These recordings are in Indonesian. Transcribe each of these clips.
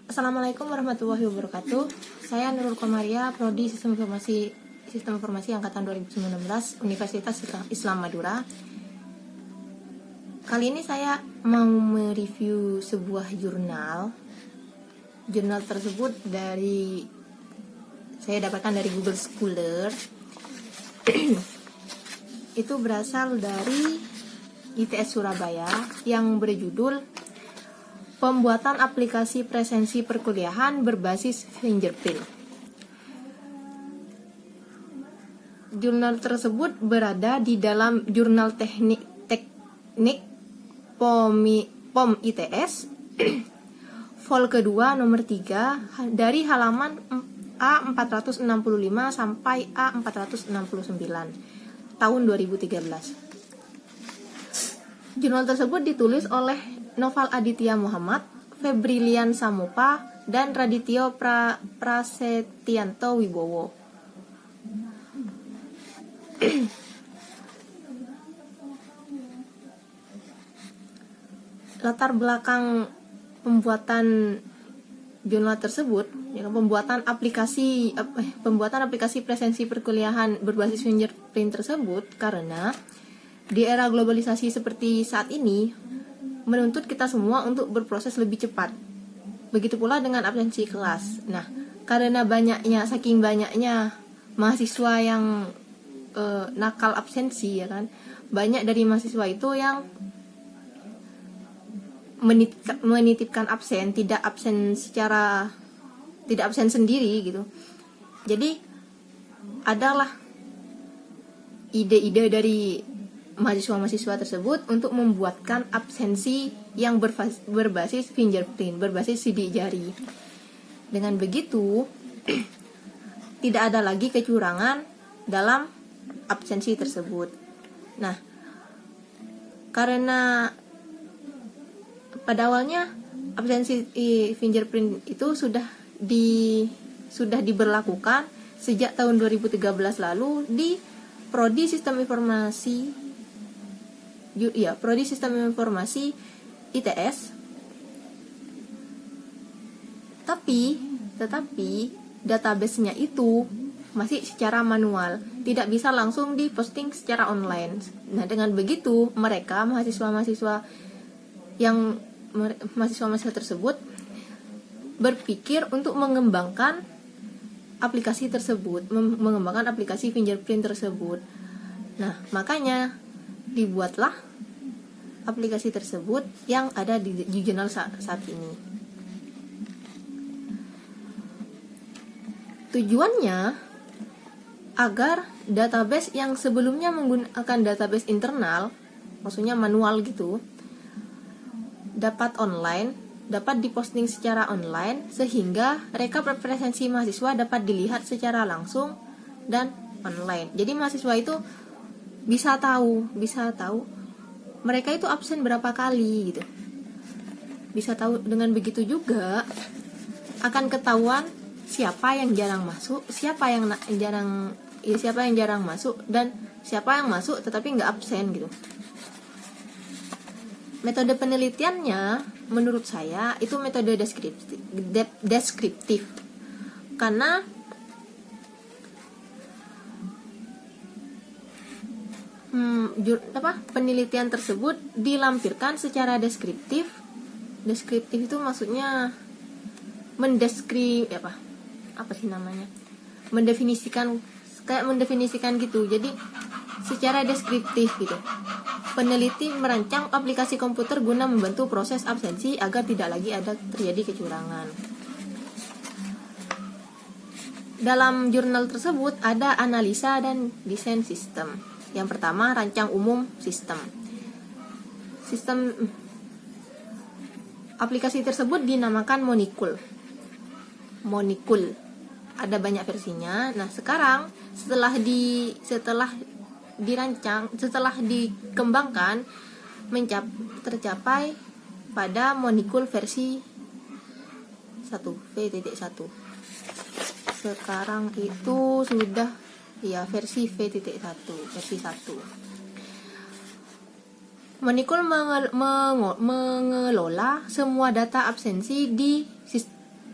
Assalamualaikum warahmatullahi wabarakatuh. Saya Nurul Komaria, Prodi Sistem Informasi Angkatan 2019 Universitas Islam Madura. Kali ini saya mau mereview sebuah jurnal. Jurnal tersebut saya dapatkan dari Google Scholar. Itu berasal dari ITS Surabaya yang berjudul Pembuatan aplikasi presensi perkuliahan berbasis fingerprint. Jurnal tersebut berada di dalam Jurnal Teknik POM ITS vol kedua nomor 3 dari halaman A465 sampai A469 tahun 2013. Jurnal tersebut ditulis oleh Noval Aditya Muhammad, Febrilian Samopa, dan Radityo Prasetyanto Wibowo. Latar belakang pembuatan jurnal tersebut, pembuatan aplikasi presensi perkuliahan berbasis fingerprint tersebut, karena di era globalisasi seperti saat ini menuntut kita semua untuk berproses lebih cepat. Begitu pula dengan absensi kelas. Nah, karena saking banyaknya mahasiswa yang nakal absensi, ya kan, banyak dari mahasiswa itu yang menitipkan absen, tidak absen sendiri gitu. Jadi adalah ide-ide dari mahasiswa-mahasiswa tersebut untuk membuatkan absensi yang berbasis fingerprint, berbasis sidik jari. Dengan begitu, tidak ada lagi kecurangan dalam absensi tersebut. Nah, karena pada awalnya absensi fingerprint itu sudah diberlakukan sejak tahun 2013 lalu di Prodi Sistem Informasi ITS. Tetapi database-nya itu masih secara manual, tidak bisa langsung diposting secara online. Nah, dengan begitu mahasiswa-mahasiswa tersebut berpikir untuk mengembangkan aplikasi tersebut, mengembangkan aplikasi fingerprint tersebut. Nah, makanya dibuatlah aplikasi tersebut yang ada di jurnal saat ini. Tujuannya agar database yang sebelumnya menggunakan database internal, maksudnya manual gitu, dapat diposting secara online, sehingga rekap presensi mahasiswa dapat dilihat secara langsung dan online. Jadi mahasiswa itu bisa tahu mereka itu absen berapa kali gitu. Bisa tahu. Dengan begitu juga akan ketahuan siapa yang jarang masuk, siapa yang jarang masuk, dan siapa yang masuk tetapi nggak absen gitu. Metode penelitiannya menurut saya itu metode deskriptif. Karena penelitian tersebut dilampirkan secara deskriptif. Deskriptif itu maksudnya mendefinisikan gitu. Jadi secara deskriptif gitu. Peneliti merancang aplikasi komputer guna membantu proses absensi agar tidak lagi terjadi kecurangan. Dalam jurnal tersebut ada analisa dan desain sistem. Yang pertama, rancang umum sistem. Aplikasi tersebut dinamakan Monikul. Ada banyak versinya. Nah, sekarang setelah dikembangkan tercapai pada Monikul versi 1 V.1. Sekarang itu sudah versi V.1, versi 1. Monikul mengelola semua data absensi di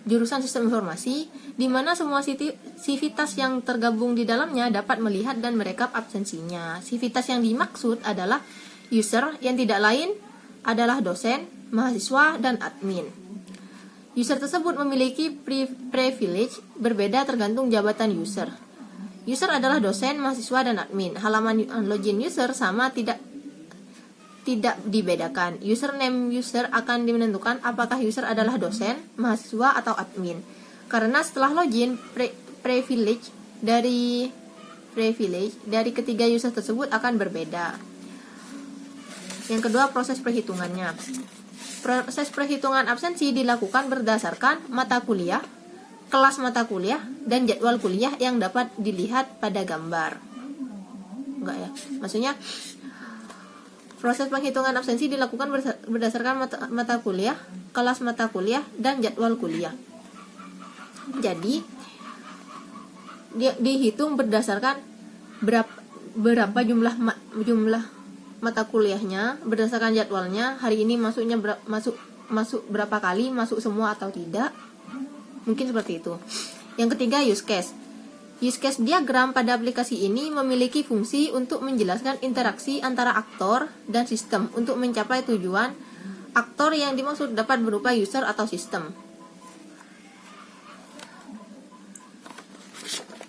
jurusan sistem informasi, di mana semua sivitas yang tergabung di dalamnya dapat melihat dan merekap absensinya. Sivitas yang dimaksud adalah user, yang tidak lain adalah dosen, mahasiswa, dan admin. User tersebut memiliki privilege berbeda tergantung jabatan user. User adalah dosen, mahasiswa, dan admin. Halaman login user sama tidak dibedakan. Username user akan menentukan apakah user adalah dosen, mahasiswa, atau admin. Karena setelah login, privilege dari ketiga user tersebut akan berbeda. Yang kedua, proses perhitungannya. Proses perhitungan absensi dilakukan berdasarkan mata kuliah, kelas mata kuliah, dan jadwal kuliah yang dapat dilihat pada gambar. Enggak ya? Maksudnya proses penghitungan absensi dilakukan berdasarkan mata kuliah, kelas mata kuliah, dan jadwal kuliah. Jadi dihitung berdasarkan berapa jumlah mata kuliahnya, berdasarkan jadwalnya. Hari ini masuk berapa kali, masuk semua atau tidak. Mungkin seperti itu. Yang ketiga, use case. Use case diagram pada aplikasi ini memiliki fungsi untuk menjelaskan interaksi antara aktor dan sistem untuk mencapai tujuan. Aktor yang dimaksud dapat berupa user atau sistem.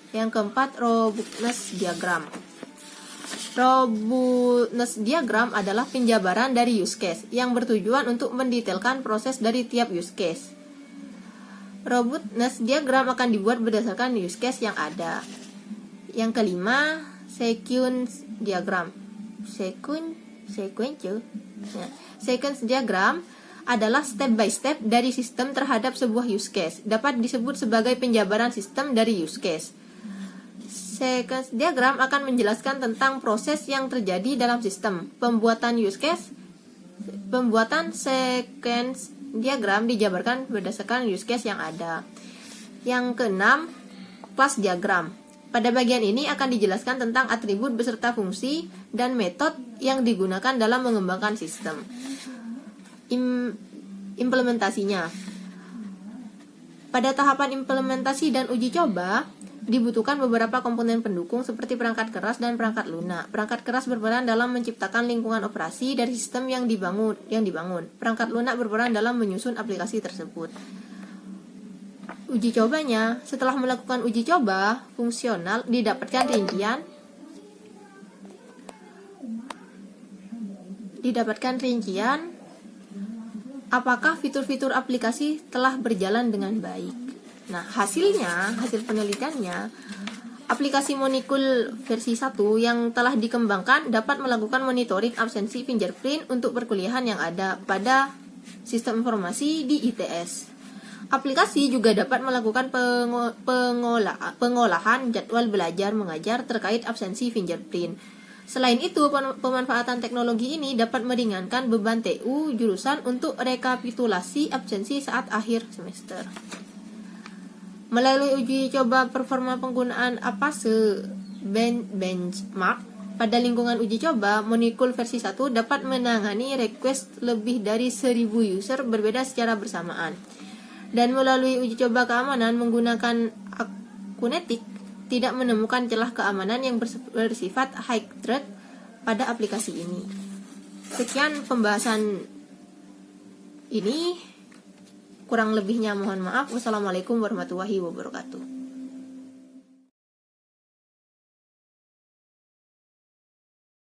Yang keempat, robustness diagram. Robustness diagram adalah penjabaran dari use case yang bertujuan untuk mendetailkan proses dari tiap use case. Robustness diagram akan dibuat berdasarkan use case yang ada. Yang kelima, sequence diagram. Sequence diagram adalah step by step dari sistem terhadap sebuah use case. Dapat disebut sebagai penjabaran sistem dari use case. Sequence diagram akan menjelaskan tentang proses yang terjadi dalam sistem. Pembuatan sequence diagram dijabarkan berdasarkan use case yang ada. Yang keenam, class diagram. Pada bagian ini akan dijelaskan tentang atribut beserta fungsi dan metode yang digunakan dalam mengembangkan sistem. Implementasinya. Pada tahapan implementasi dan uji coba, dibutuhkan beberapa komponen pendukung seperti perangkat keras dan perangkat lunak. Perangkat keras berperan dalam menciptakan lingkungan operasi dari sistem yang dibangun. Perangkat lunak berperan dalam menyusun aplikasi tersebut. Uji cobanya, setelah melakukan uji coba fungsional, didapatkan rincian apakah fitur-fitur aplikasi telah berjalan dengan baik. Nah, hasil penelitiannya, aplikasi Monikul versi 1 yang telah dikembangkan dapat melakukan monitoring absensi fingerprint untuk perkuliahan yang ada pada sistem informasi di ITS. Aplikasi juga dapat melakukan pengolahan jadwal belajar mengajar terkait absensi fingerprint. Selain itu, pemanfaatan teknologi ini dapat meringankan beban TU jurusan untuk rekapitulasi absensi saat akhir semester. Melalui uji coba performa penggunaan APASE benchmark pada lingkungan uji coba, Monikul versi 1 dapat menangani request lebih dari 1000 user berbeda secara bersamaan. Dan melalui uji coba keamanan menggunakan Akunetik, tidak menemukan celah keamanan yang bersifat high threat pada aplikasi ini. Sekian pembahasan ini. Kurang lebihnya mohon maaf. Wassalamualaikum warahmatullahi wabarakatuh.